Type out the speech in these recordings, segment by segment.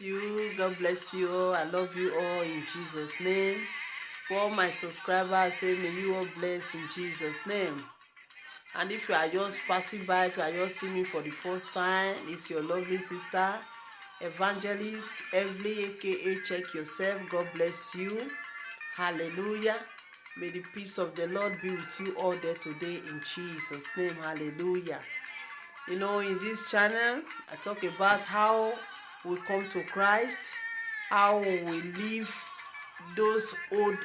you. God bless you all. I love you all in Jesus' name. For all my subscribers, say may you all bless in Jesus' name. And if you are just passing by, if you are just seeing me for the first time, it's your lovely sister, Evangelist Evelyn, aka Check Yourself. God bless you. Hallelujah. May the peace of the Lord be with you all there today in Jesus' name. Hallelujah. You know, in this channel, I talk about how we come to Christ, how we live those old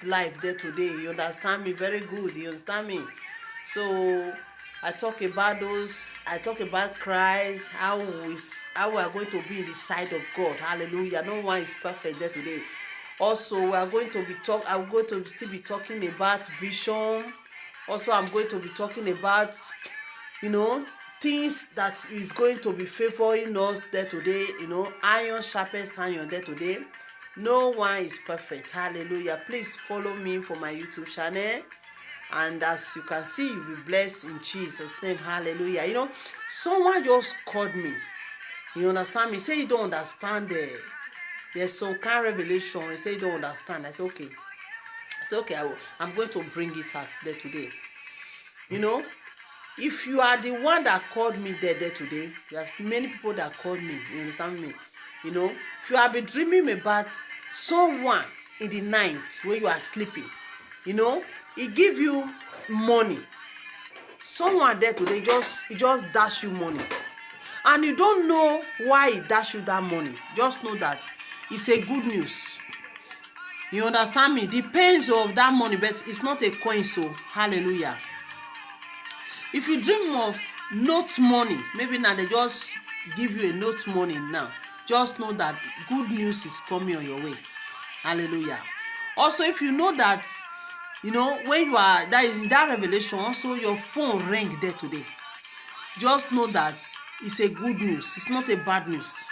life there today. You understand me very good. You understand me? So I talk about Christ, how we are going to be in the side of God. Hallelujah. No one is perfect there today. Also, we are going to I'm going to still be talking about vision. Also, I'm going to be talking about, things that is going to be favoring us there today. Iron sharpens iron there today. No one is perfect. Hallelujah. Please follow me for my YouTube channel, and as you can see, you'll be blessed in Jesus' name. Hallelujah. Someone just called me. You understand me? Say you don't understand. There's some kind of revelation. You say you don't understand. I say okay. I'm going to bring it out there today. If you are the one that called me there today, there's many people that called me. You understand me? If you have been dreaming about someone in the night when you are sleeping, he give you money. Someone there today he just dash you money, and you don't know why he dash you that money. Just know that it's a good news. You understand me? Depends of that money, but it's not a coin. So hallelujah. If you dream of note money, maybe now they just give you a note money now, just know that good news is coming on your way. Hallelujah. Also, if you know that, when you are that revelation, also your phone ring there today, just know that it's a good news. It's not a bad news.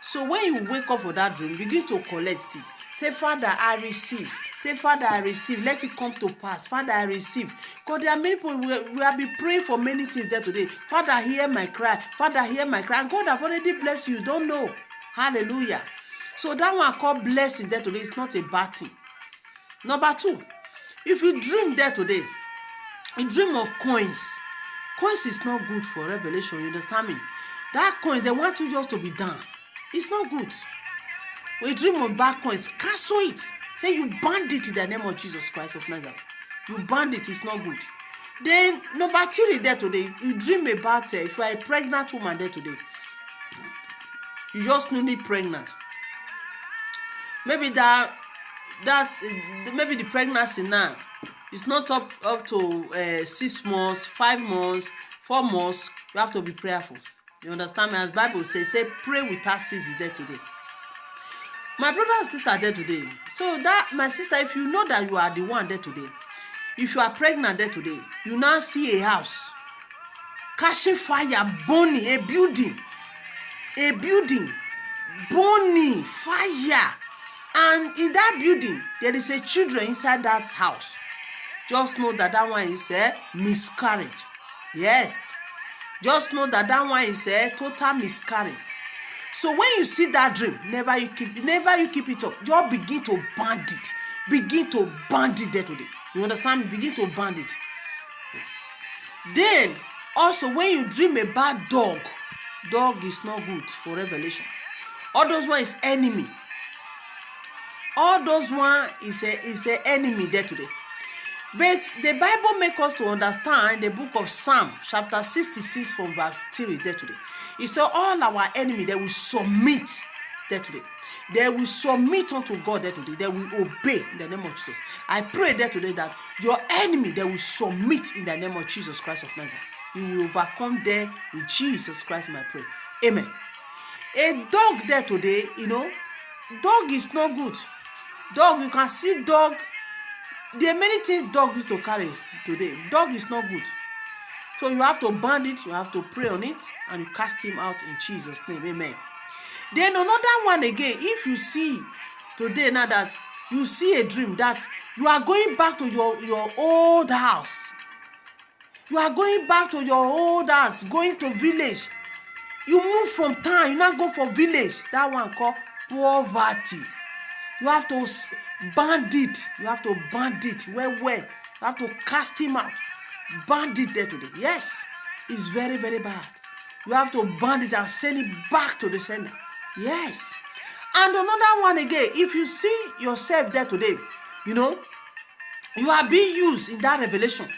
So when you wake up for that dream, begin to collect it. Say, Father, I receive. Say, Father, I receive. Let it come to pass. Father, I receive. Because there are many people, we have been praying for many things there today. Father, hear my cry. Father, hear my cry. And God have already blessed you. Don't know. Hallelujah. So that one called blessing there today is not a bad thing. Number 2, if you dream there today, you dream of coins. Coins is not good for revelation. You understand me? That coins, they want you just to be down. It's not good. When you dream of bad coins, cancel it. Say you banned it in the name of Jesus Christ of Nazareth. You banned it. It's not good. Then number 3 there today, you dream about if you are a pregnant woman there today, you just newly pregnant. Maybe maybe the pregnancy now is not up to 6 months, 5 months, 4 months. You have to be prayerful. You understand me? As Bible says, say pray without ceasing there today. My brother and sister there today. So that, my sister, if you know that you are the one there today, if you are pregnant there today, you now see a house catching fire, burning, a building, burning, fire. And in that building, there is a children inside that house. Just know that one is a miscarriage. Yes. Just know that one is a total miscarriage. So when you see that dream, never you keep it up. Just begin to band it. Begin to band it there today. You understand me? Begin to band it. Then, also when you dream about dog is not good for revelation. All those one is enemy. All those one is a enemy there today. But the Bible makes us to understand the book of Psalm, chapter 66 from verse 3 there today. It says all our enemies, they will submit there today. They will submit unto God there today. They will obey in the name of Jesus. I pray there today that your enemy, they will submit in the name of Jesus Christ of Nazareth. You will overcome there in Jesus Christ, my prayer. Amen. A dog there today, dog is not good. Dog, you can see dog. There are many things dog used to carry today. Dog is not good. So you have to band it, you have to pray on it, and you cast him out in Jesus' name. Amen. Then another one again, if you see today now that you see a dream that you are going back to your old house. You are going back to your old house, going to village. You move from town, you now go for village. That one called poverty. You have to band it. You have to band it well. You have to cast him out. Band it there today. Yes, it's very, very bad. You have to band it and send it back to the sender. Yes. And another one again, if you see yourself there today, you know, you are being used in that revelation.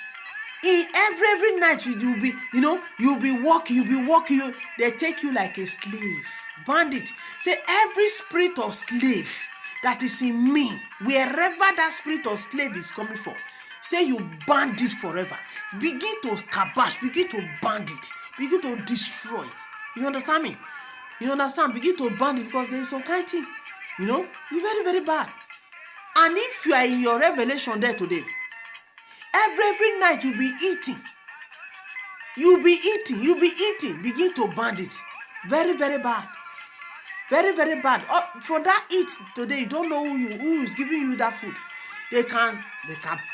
In every night you'll be, you'll be walking, they take you like a slave. Bandit. Say every spirit of slave that is in me, wherever that spirit of slave is coming from, say you band it forever. Begin to kabash, begin to band it, begin to destroy it. You understand me? You understand? Begin to band it, because there is some kind of thing, it's very, very bad. And if you are in your revelation there today, every night you'll be eating. You'll be eating. Begin to band it. Very, very bad. Very, very bad. For that eat today, you don't know who is giving you that food. They can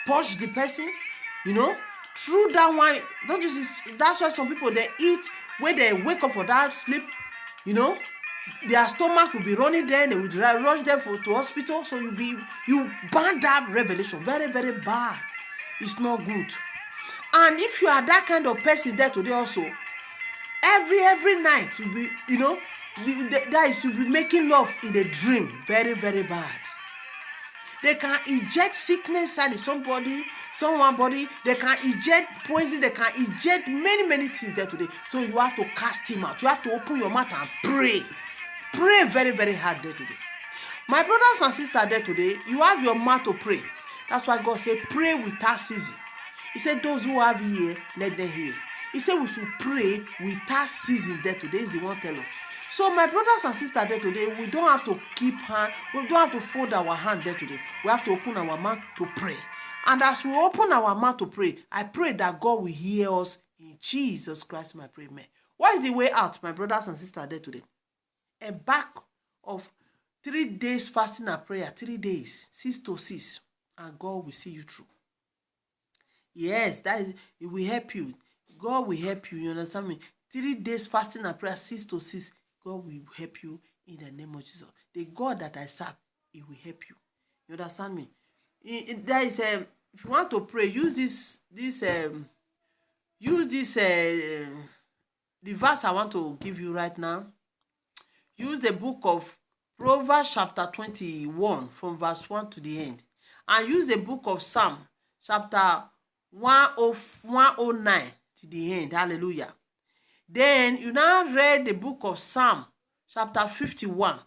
push the person, through that one. Don't you see? That's why some people, they eat when they wake up for that sleep, their stomach will be running there, they will rush them to hospital. So you ban that revelation. Very, very bad. It's not good. And if you are that kind of person there today also, every night you'll be, that is, you'll be making love in a dream. Very, very bad. They can inject sickness inside someone body. They can inject poison. They can inject many things there today. So you have to cast him out. You have to open your mouth and pray. Pray very, very hard there today. My brothers and sisters there today, you have your mouth to pray. That's why God said, pray without ceasing. He said, those who have ear, let them hear. He said we should pray without ceasing there today. Is the one tell us. So my brothers and sisters there today, we don't have to we don't have to fold our hand there today. We have to open our mouth to pray. And as we open our mouth to pray, I pray that God will hear us in Jesus Christ, my prayer. Amen. What is the way out, my brothers and sisters there today? A back of 3 days fasting and prayer, 3 days, 6 to 6, and God will see you through. Yes, it will help you. God will help you. You understand me? 3 days fasting and prayer, 6 to 6. God will help you in the name of Jesus. The God that I serve, He will help you. You understand me? There is if you want to pray, use the verse I want to give you right now. Use the book of Proverbs chapter 21 from verse 1 to the end. And use the book of Psalm chapter 109 to the end. Hallelujah. Then you now read the book of Psalm chapter 51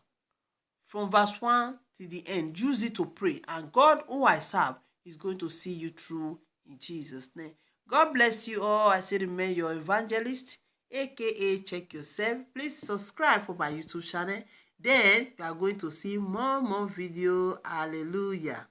from verse 1 to the end. Use it to pray. And God who I serve is going to see you through in Jesus' name. God bless you all. I say remain your evangelist, aka Check Yourself. Please subscribe for my YouTube channel. Then you are going to see more video. Hallelujah.